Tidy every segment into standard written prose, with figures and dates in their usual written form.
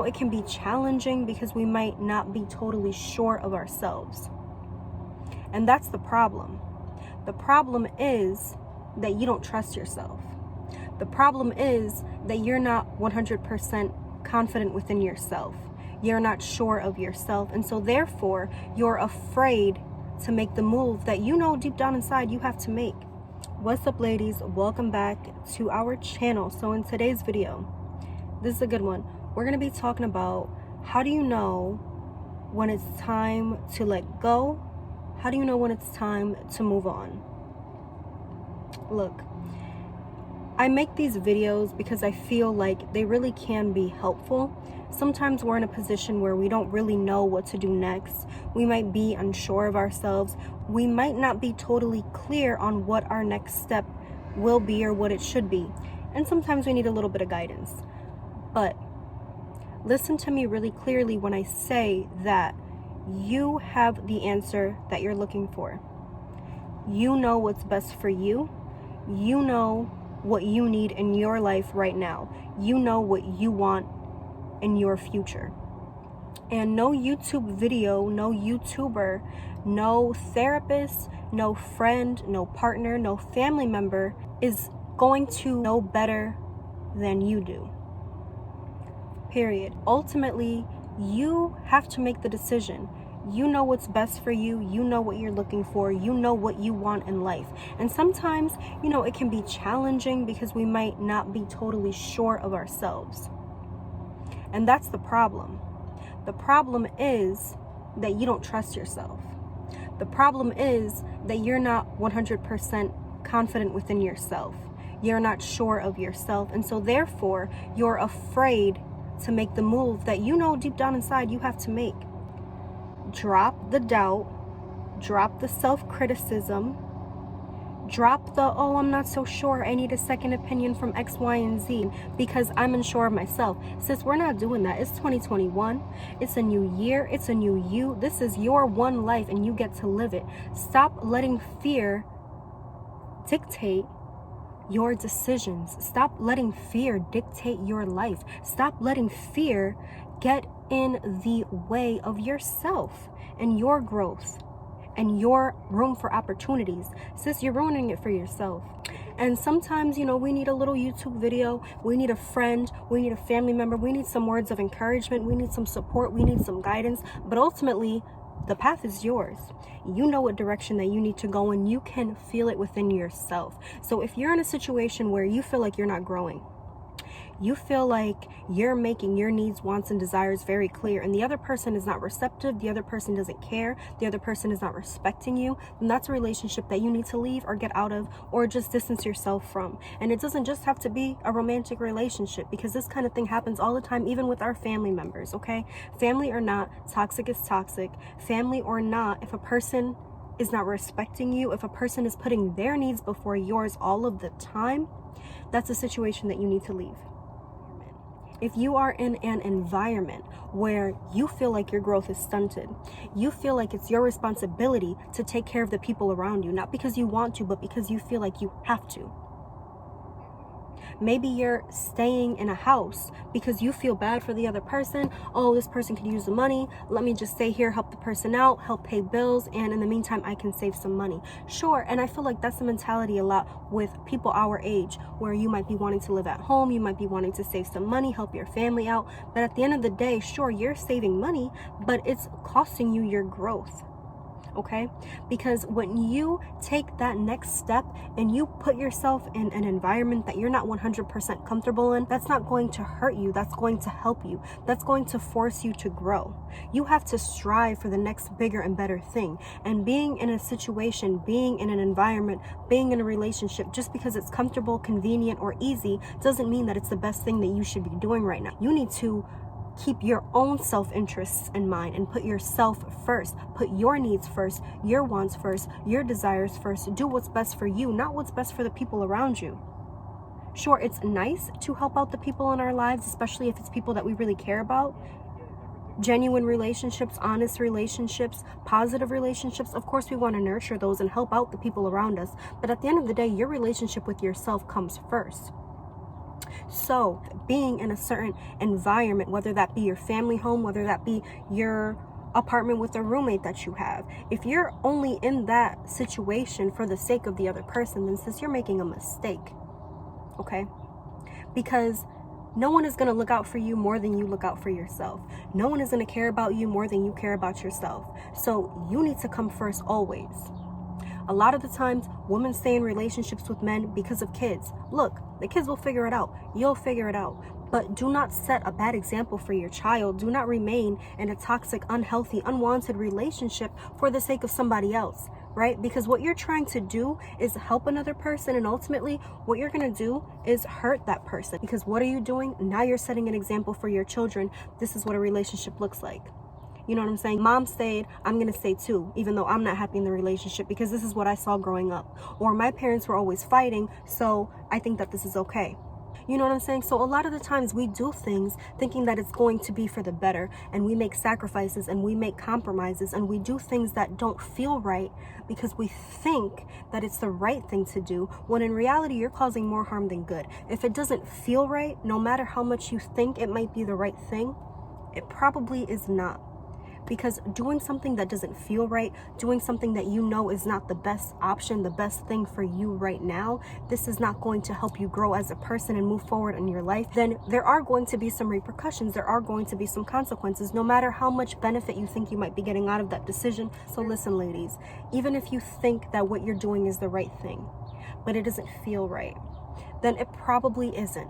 it can be challenging because we might not be totally sure of ourselves. And that's the problem. The problem is that you don't trust yourself. The problem is that you're not 100% confident within yourself. You're not sure of yourself. And so therefore, you're afraid to make the move that you know deep down inside you have to make. What's up, ladies? Welcome back to our channel. So in today's video, this is a good one. We're going to be talking about how do you know when it's time to let go? How do you know when it's time to move on? Look, I make these videos because I feel like they really can be helpful. Sometimes we're in a position where we don't really know what to do next. We might be unsure of ourselves. We might not be totally clear on what our next step will be or what it should be. And sometimes we need a little bit of guidance. But listen to me really clearly when I say that you have the answer that you're looking for. You know what's best for you. You know what you need in your life right now. You know what you want in your future. And no YouTube video, no YouTuber, no therapist, no friend, no partner, no family member is going to know better than you do. Period. Ultimately, you have to make the decision. You know what's best for you. You know what you're looking for. You know what you want in life. And sometimes, it can be challenging because we might not be totally sure of ourselves. And that's the problem. The problem is that you don't trust yourself. The problem is that you're not 100% confident within yourself. You're not sure of yourself. And so therefore, you're afraid to make the move that you know deep down inside you have to make. Drop the doubt, drop the self-criticism, drop the, oh, I'm not so sure, I need a second opinion from X, Y, and Z because I'm unsure of myself. Sis, we're not doing that. It's 2021. It's a new year. It's a new you. This is your one life and you get to live it. Stop letting fear dictate your decisions. Stop letting fear dictate your life. Stop letting fear get in the way of yourself and your growth and your room for opportunities. Sis, you're ruining it for yourself. And sometimes, we need a little YouTube video. We need a friend. We need a family member. We need some words of encouragement. We need some support. We need some guidance. But ultimately, the path is yours. You know what direction that you need to go in. You can feel it within yourself. So if you're in a situation where you feel like you're not growing, you feel like you're making your needs, wants, and desires very clear, and the other person is not receptive, the other person doesn't care, the other person is not respecting you, then that's a relationship that you need to leave or get out of or just distance yourself from. And it doesn't just have to be a romantic relationship, because this kind of thing happens all the time, even with our family members, okay? Family or not, toxic is toxic. Family or not, if a person is not respecting you, if a person is putting their needs before yours all of the time, that's a situation that you need to leave. If you are in an environment where you feel like your growth is stunted, you feel like it's your responsibility to take care of the people around you, not because you want to, but because you feel like you have to. Maybe you're staying in a house because you feel bad for the other person. Oh, this person could use the money. Let me just stay here, help the person out, help pay bills, and in the meantime, I can save some money. Sure, and I feel like that's the mentality a lot with people our age, where you might be wanting to live at home, you might be wanting to save some money, help your family out. But at the end of the day, sure, you're saving money, but it's costing you your growth. Okay? Because when you take that next step and you put yourself in an environment that you're not 100% comfortable in, that's not going to hurt you. That's going to help you. That's going to force you to grow. You have to strive for the next bigger and better thing. And being in a situation, being in an environment, being in a relationship, just because it's comfortable, convenient, or easy, doesn't mean that it's the best thing that you should be doing right now. You need to keep your own self-interests in mind and put yourself first. Put your needs first, your wants first, your desires first. Do what's best for you, not what's best for the people around you. Sure, it's nice to help out the people in our lives, especially if it's people that we really care about. Genuine relationships, honest relationships, positive relationships. Of course, we want to nurture those and help out the people around us. But at the end of the day, your relationship with yourself comes first. So being in a certain environment, whether that be your family home, whether that be your apartment with a roommate that you have, if you're only in that situation for the sake of the other person, then sis, you're making a mistake. Okay? Because no one is going to look out for you more than you look out for yourself. No one is going to care about you more than you care about yourself. So you need to come first always. A lot of the times, women stay in relationships with men because of kids. Look, the kids will figure it out. You'll figure it out. But do not set a bad example for your child. Do not remain in a toxic, unhealthy, unwanted relationship for the sake of somebody else, right? Because what you're trying to do is help another person, and ultimately what you're going to do is hurt that person. Because what are you doing? Now you're setting an example for your children. This is what a relationship looks like. You know what I'm saying? Mom stayed, I'm going to stay too, even though I'm not happy in the relationship, because this is what I saw growing up. Or my parents were always fighting, so I think that this is okay. You know what I'm saying? So a lot of the times we do things thinking that it's going to be for the better, and we make sacrifices and we make compromises and we do things that don't feel right because we think that it's the right thing to do, when in reality you're causing more harm than good. If it doesn't feel right, no matter how much you think it might be the right thing, it probably is not. Because doing something that doesn't feel right, doing something that you know is not the best option, the best thing for you right now, this is not going to help you grow as a person and move forward in your life, then there are going to be some repercussions. There are going to be some consequences, no matter how much benefit you think you might be getting out of that decision. So listen, ladies, even if you think that what you're doing is the right thing, but it doesn't feel right, then it probably isn't.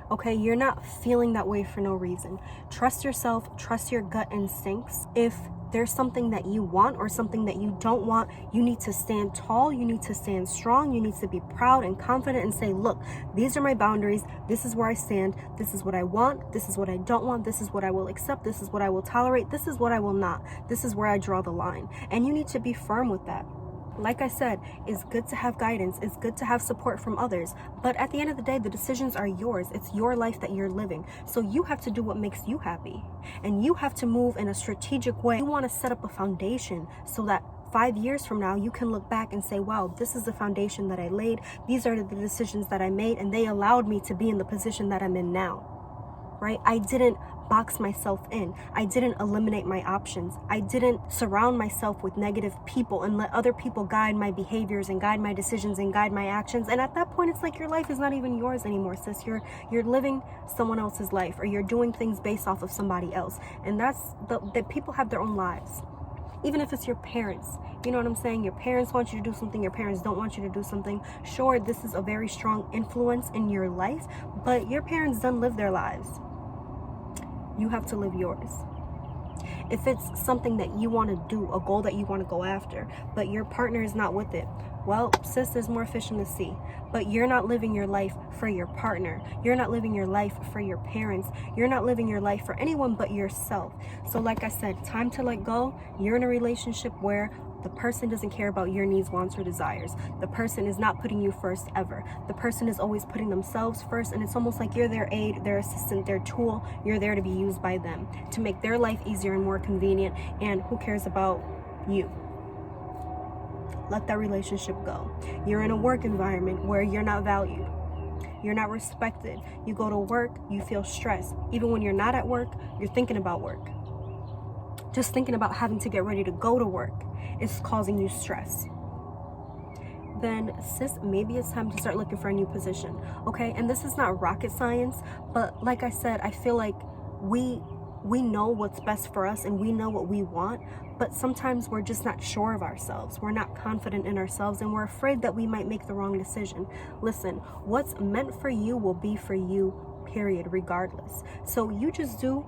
Okay, you're not feeling that way for no reason. Trust yourself, trust your gut instincts. If there's something that you want or something that you don't want, you need to stand tall, you need to stand strong, you need to be proud and confident and say, look, these are my boundaries, this is where I stand, this is what I want, this is what I don't want, this is what I will accept, this is what I will tolerate, this is what I will not, this is where I draw the line. And you need to be firm with that. Like I said, it's good to have guidance, it's good to have support from others, but at the end of the day, the decisions are yours. It's your life that you're living. So you have to do what makes you happy, and you have to move in a strategic way. You want to set up a foundation so that 5 years from now, you can look back and say, wow, this is the foundation that I laid. These are the decisions that I made, and they allowed me to be in the position that I'm in now, right? I didn't box myself in. I didn't eliminate my options. I didn't surround myself with negative people and let other people guide my behaviors and guide my decisions and guide my actions. And at that point, it's like your life is not even yours anymore, sis. You're living someone else's life, or you're doing things based off of somebody else. And that's that people have their own lives. Even if it's your parents, you know what I'm saying? Your parents want you to do something, your parents don't want you to do something. Sure, this is a very strong influence in your life, but your parents done live their lives. You have to live yours. If it's something that you want to do, a goal that you want to go after, but your partner is not with it, well, sis, there's more fish in the sea. But you're not living your life for your partner. You're not living your life for your parents. You're not living your life for anyone but yourself. So like I said, time to let go. You're in a relationship where the person doesn't care about your needs, wants, or desires. The person is not putting you first ever. The person is always putting themselves first, and it's almost like you're their aid, their assistant, their tool. You're there to be used by them to make their life easier and more convenient, and who cares about you? Let that relationship go. You're in a work environment where you're not valued. You're not respected. You go to work, you feel stressed. Even when you're not at work, you're thinking about work. Just thinking about having to get ready to go to work is causing you stress. Then sis, maybe it's time to start looking for a new position. Okay, and this is not rocket science, but like I said, I feel like we know what's best for us and we know what we want, but sometimes we're just not sure of ourselves. We're not confident in ourselves, and we're afraid that we might make the wrong decision. Listen, what's meant for you will be for you, period, regardless. So you just do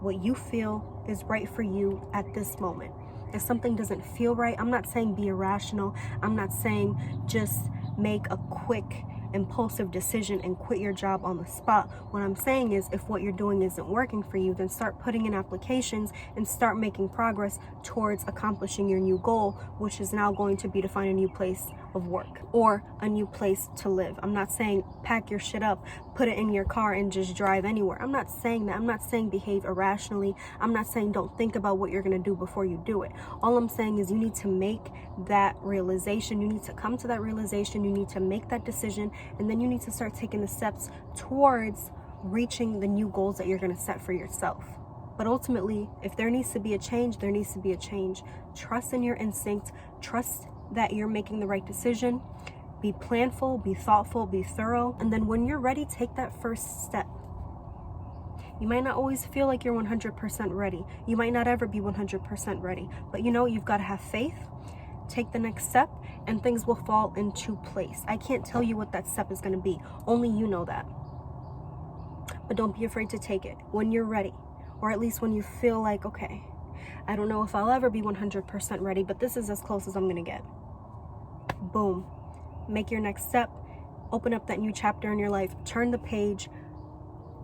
what you feel is right for you at this moment. If something doesn't feel right, I'm not saying be irrational. I'm not saying just make a quick, impulsive decision and quit your job on the spot. What I'm saying is, if what you're doing isn't working for you, then start putting in applications and start making progress towards accomplishing your new goal, which is now going to be to find a new place of work or a new place to live. I'm not saying pack your shit up, put it in your car and just drive anywhere. I'm not saying that. I'm not saying behave irrationally. I'm not saying don't think about what you're going to do before you do it. All I'm saying is you need to make that realization. You need to come to that realization. You need to make that decision, and then you need to start taking the steps towards reaching the new goals that you're going to set for yourself. But ultimately, if there needs to be a change, there needs to be a change. Trust in your instinct. Trust that you're making the right decision. Be planful, be thoughtful, be thorough. And then when you're ready, take that first step. You might not always feel like you're 100% ready. You might not ever be 100% ready. But you've got to have faith. Take the next step and things will fall into place. I can't tell you what that step is going to be. Only you know that. But don't be afraid to take it when you're ready. Or at least when you feel like, okay, I don't know if I'll ever be 100% ready, but this is as close as I'm going to get. Boom. Make your next step. Open up that new chapter in your life. Turn the page.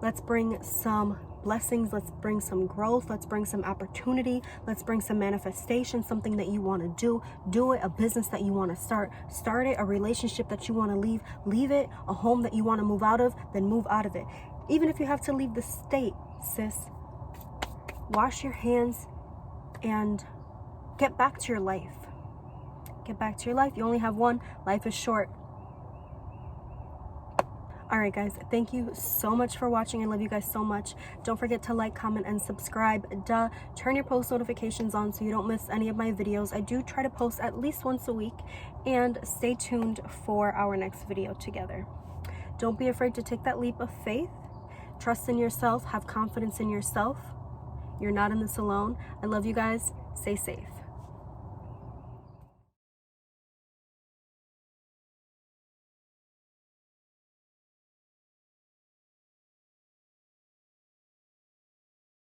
Let's bring some blessings. Let's bring some growth. Let's bring some opportunity. Let's bring some manifestation, something that you want to do. Do it. A business that you want to start. Start it. A relationship that you want to leave. Leave it. A home that you want to move out of. Then move out of it. Even if you have to leave the state, sis. Wash your hands and get back to your life. Get back to your life. You only have one. Life is short. Alright guys, thank you so much for watching. I love you guys so much. Don't forget to like, comment, and subscribe. Turn your post notifications on so you don't miss any of my videos. I do try to post at least once a week. And stay tuned for our next video together. Don't be afraid to take that leap of faith. Trust in yourself. Have confidence in yourself. You're not in this alone. I love you guys. Stay safe.